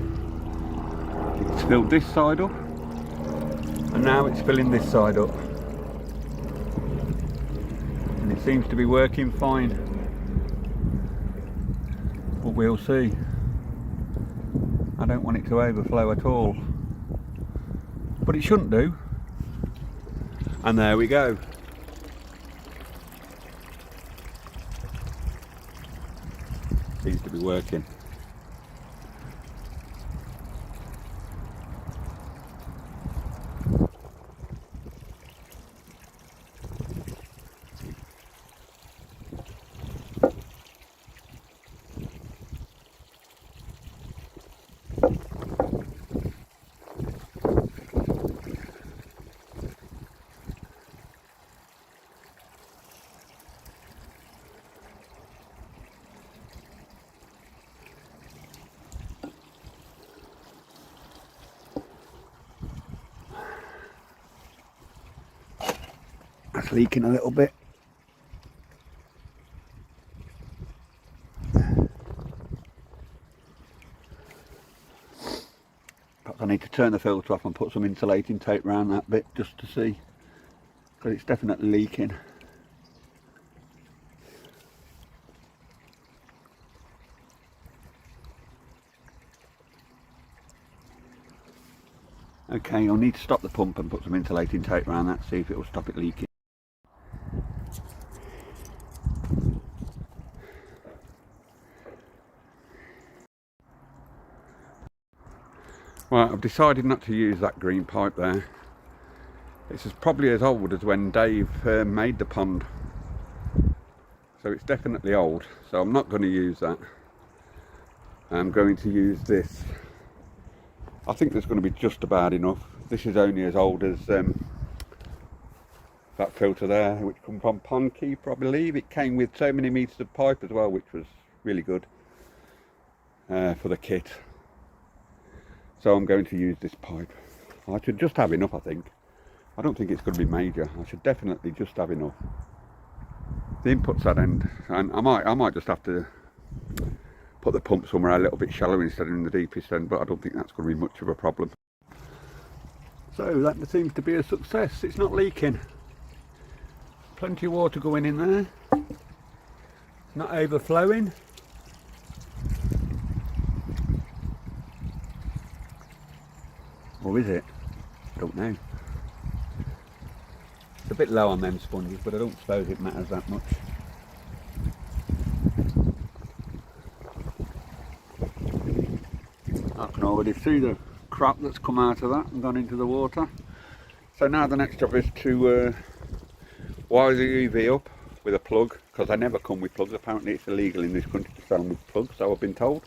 It's filled this side up, and now it's filling this side up, and it seems to be working fine, but we'll see. I don't want it to overflow at all, but it shouldn't do. And there we go. Seems to be working. That's leaking a little bit. Perhaps I need to turn the filter off and put some insulating tape around that bit just to see, because it's definitely leaking. Okay, I'll need to stop the pump and put some insulating tape around that, see if it will stop it leaking. Well, I've decided not to use that green pipe there. It's probably as old as when Dave made the pond. So it's definitely old, so I'm not going to use that. I'm going to use this. I think there's going to be just about enough. This is only as old as that filter there, which come from Pond Keeper, I believe. It came with so many metres of pipe as well, which was really good for the kit. So I'm going to use this pipe. I should just have enough, I think. I don't think it's going to be major. I should definitely just have enough. The input's that end, and I might just have to put the pump somewhere a little bit shallower instead of in the deepest end, but I don't think that's going to be much of a problem. So that seems to be a success. It's not leaking. Plenty of water going in there. It's not overflowing. Or is it? I don't know. It's a bit low on them sponges, but I don't suppose it matters that much. I can already see the crap that's come out of that and gone into the water. So now the next job is to wire the UV up with a plug, because I never come with plugs. Apparently it's illegal in this country to sell with plugs, so I've been told.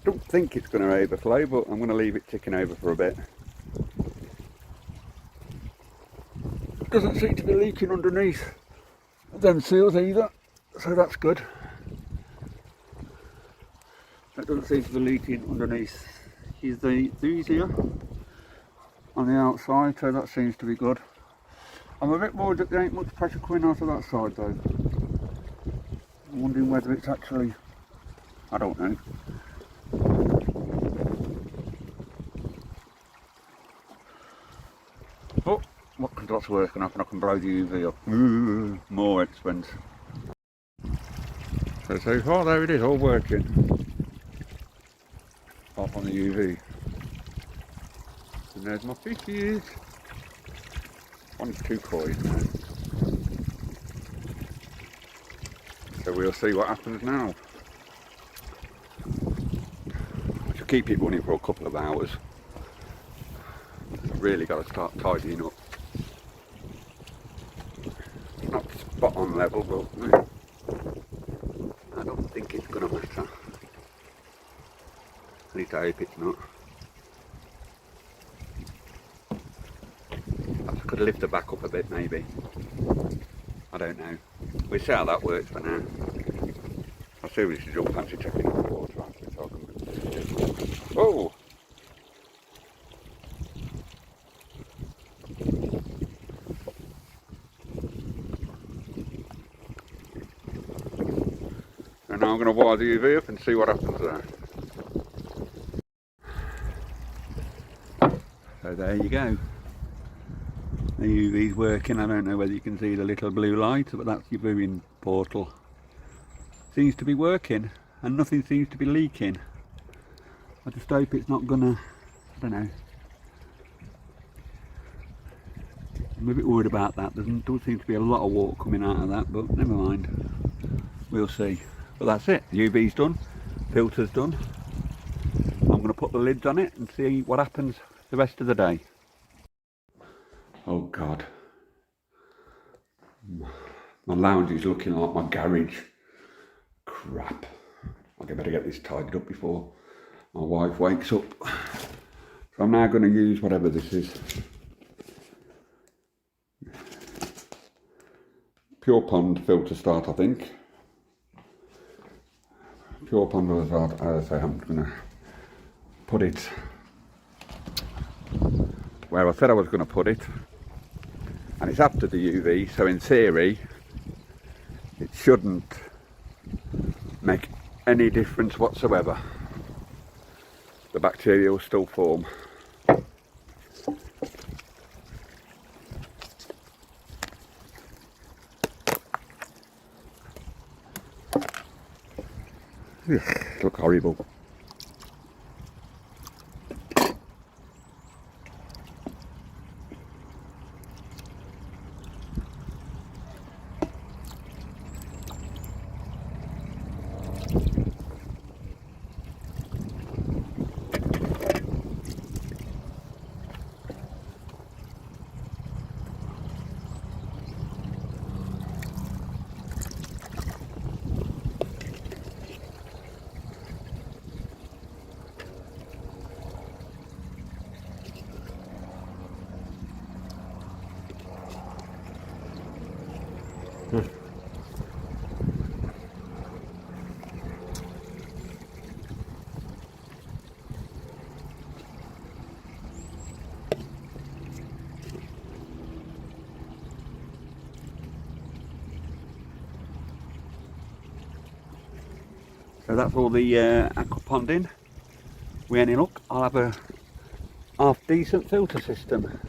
Don't think it's going to overflow, but I'm going to leave it ticking over for a bit. Doesn't seem to be leaking underneath them seals either, so that's good. That doesn't seem to be leaking underneath these here on the outside, so that seems to be good. I'm a bit worried that there ain't much pressure coming out of that side though. I'm wondering whether it's actually, I don't know. Oh, that's working up and I can blow the UV up. Ooh, more expense. So far there it is, all working. Off on the UV. And there's my fishes. One's 2 coins now. So we'll see what happens now. I should keep it running for a couple of hours. I've really got to start tidying up. It's not spot on level, but I don't think it's going to matter. I need to hope it's not. I could lift the back up a bit maybe. I don't know. We'll see how that works for now. I seriously don't fancy checking out the water actually, so I can... Oh! And now I'm going to wire the UV up and see what happens there. So there you go. The UV's working. I don't know whether you can see the little blue light, but that's your viewing portal. Seems to be working and nothing seems to be leaking. I just hope it's not gonna, I don't know. I'm a bit worried about that. There doesn't seem to be a lot of water coming out of that, but never mind. We'll see. But that's it. The UV's done. Filter's done. I'm going to put the lids on it and see what happens the rest of the day. Oh God. My lounge is looking like my garage. Crap. I better get this tidied up before my wife wakes up. So I'm now going to use whatever this is. Pure Pond filter start, I think. Pure Pond filter start, as I say, I'm going to put it where I said I was going to put it. And it's after the UV, so in theory, it shouldn't make any difference whatsoever. The bacteria will still form. Look horrible. So that's all the aqua ponding. With any luck, I'll have a half decent filter system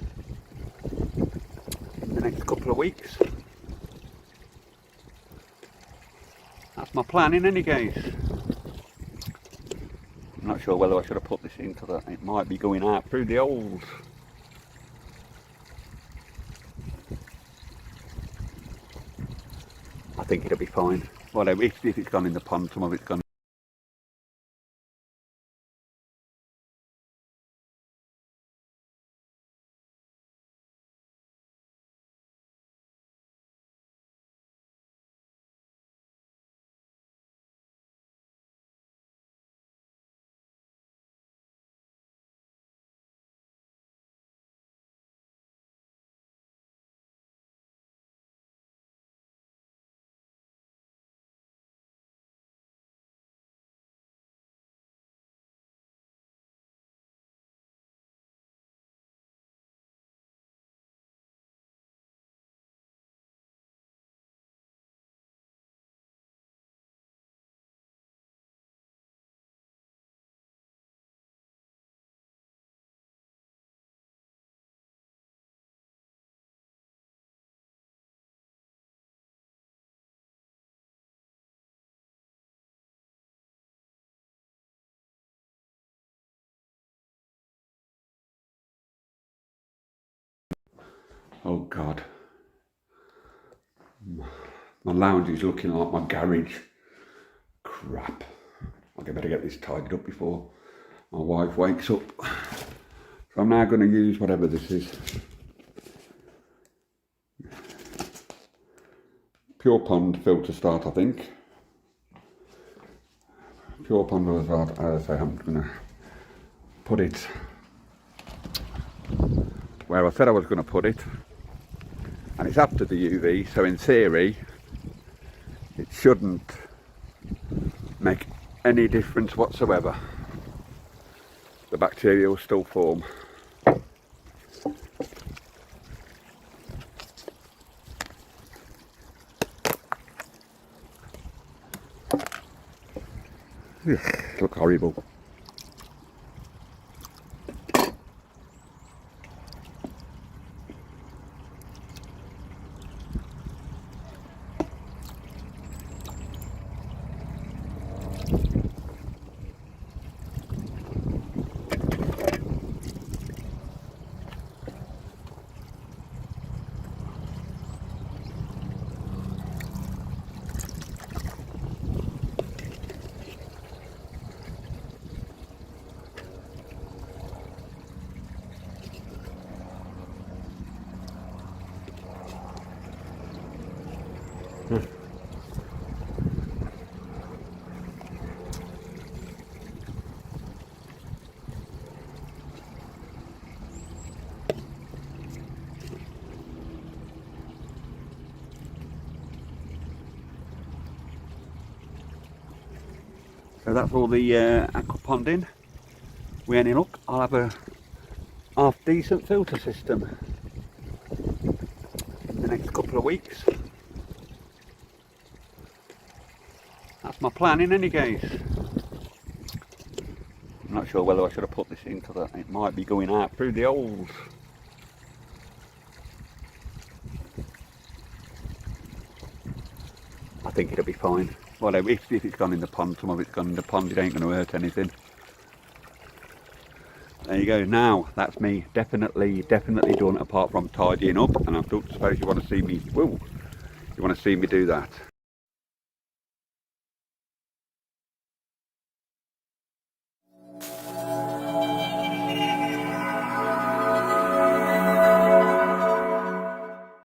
in the next couple of weeks. That's my plan in any case. I'm not sure whether I should have put this in because it might be going out through the holes. I think it'll be fine. Whatever, if it's gone in the pond, some of it's gone. Oh God. My lounge is looking like my garage. Crap. I better get this tidied up before my wife wakes up. So I'm now going to use whatever this is. Pure Pond filter start, I think. Pure Pond filter start, as I say, I'm going to put it where I said I was going to put it. And it's after the UV, so in theory, it shouldn't make any difference whatsoever. The bacteria will still form. Look horrible. So that's all the aqua ponding. With any luck, I'll have a half decent filter system in the next couple of weeks. That's my plan in any case. I'm not sure whether I should have put this in because it might be going out through the holes. I think it'll be fine. Whatever, if it's gone in the pond, some of it's gone in the pond, it ain't going to hurt anything. There you go. Now that's me definitely done, apart from tidying up, and I don't suppose you want to see me, whoa, you want to see me do that.